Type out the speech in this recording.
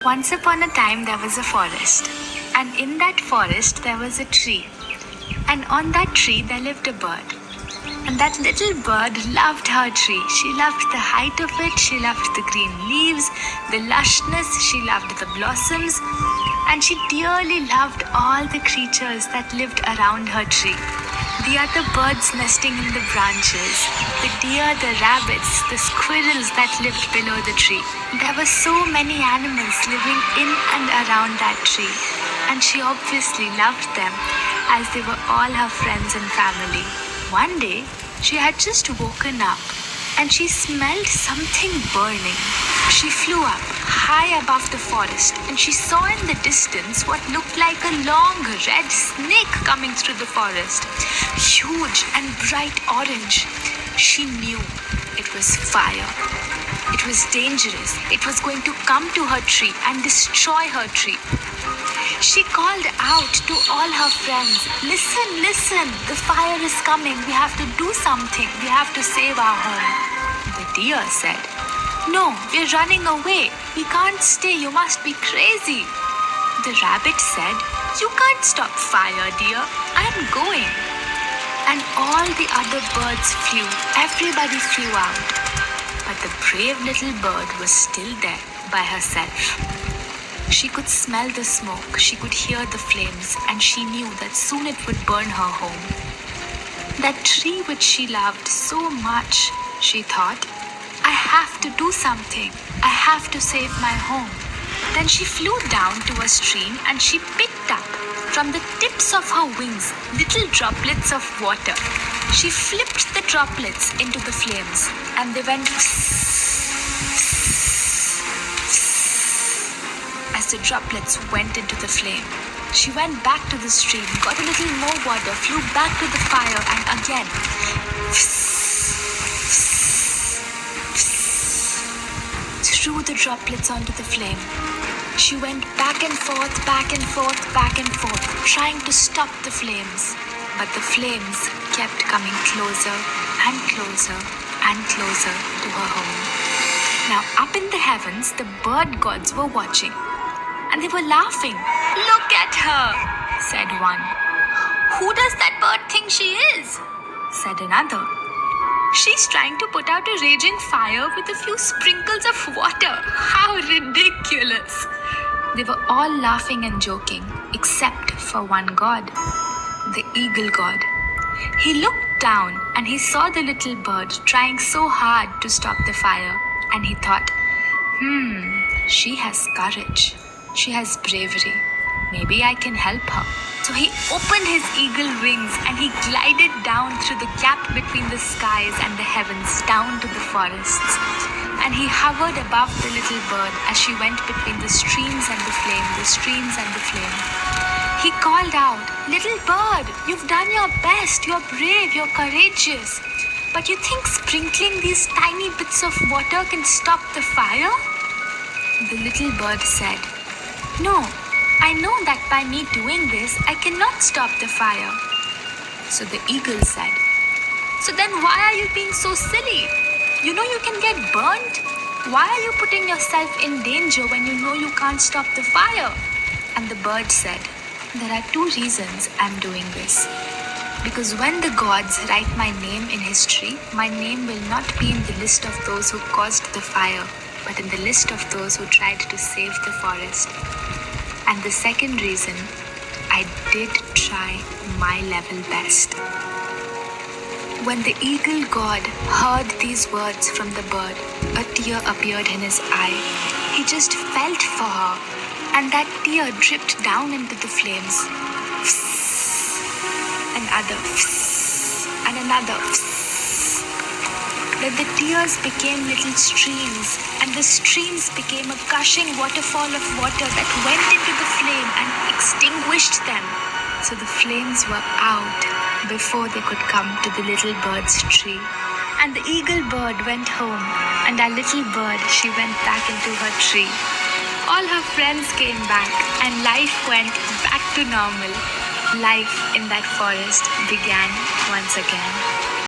Once upon a time there was a forest, and in that forest there was a tree, and on that tree there lived a bird. And that little bird loved her tree. She loved the height of it, she loved the green leaves, the lushness, she loved the blossoms, and she dearly loved all the creatures that lived around her tree. The other birds nesting in the branches, the deer, the rabbits, the squirrels that lived below the tree. There were so many animals living in and around that tree, and she obviously loved them as they were all her friends and family. One day, she had just woken up and she smelled something burning. She flew up high above the forest and she saw in the distance what looked like a long red snake coming through the forest, huge and bright orange. She knew it was fire. It was dangerous. It was going to come to her tree and destroy her tree. She called out to all her friends, "Listen, listen, the fire is coming. We have to do something. We have to save our home." The deer said, "No, we're running away. We can't stay. You must be crazy." The rabbit said, "You can't stop fire, dear. I'm going." And all the other birds flew. Everybody flew out. But the brave little bird was still there by herself. She could smell the smoke, she could hear the flames, and she knew that soon it would burn her home. That tree which she loved so much, she thought, "I have to do something. I have to save my home." Then she flew down to a stream and she picked up from the tips of her wings little droplets of water. She flipped the droplets into the flames and they went as the droplets went into the flame. She went back to the stream, got a little more water, flew back to the fire, and again threw the droplets onto the flame. She went back and forth, back and forth, back and forth, trying to stop the flames. But the flames kept coming closer and closer and closer to her home. Now up in the heavens, the bird gods were watching. And they were laughing. "Look at her," said one. "Who does that bird think she is?" said another. "She's trying to put out a raging fire with a few sprinkles of water. How ridiculous." They were all laughing and joking, except for one god, the eagle god. He looked down and he saw the little bird trying so hard to stop the fire. And he thought, she has courage. She has bravery. Maybe I can help her. So he opened his eagle wings and he glided down through the gap between the skies and the heavens down to the forests. And he hovered above the little bird as she went between the streams and the flame, the streams and the flame. He called out, "Little bird, you've done your best. You're brave, you're courageous. But you think sprinkling these tiny bits of water can stop the fire?" The little bird said, "No, I know that by me doing this, I cannot stop the fire." So the eagle said, "So then why are you being so silly? You know you can get burnt. Why are you putting yourself in danger when you know you can't stop the fire?" And the bird said, "There are 2 reasons I'm doing this. Because when the gods write my name in history, my name will not be in the list of those who caused the fire, but in the list of those who tried to save the forest. And the second reason, I did try my level best." When the eagle god heard these words from the bird, a tear appeared in his eye. He just felt for her, and that tear dripped down into the flames. Another, and another. Then the tears became little streams, and the streams became a gushing waterfall of water that went into the flame and extinguished them. So the flames were out before they could come to the little bird's tree. And the eagle bird went home, and our little bird, she went back into her tree. All her friends came back, and life went back to normal. Life in that forest began once again.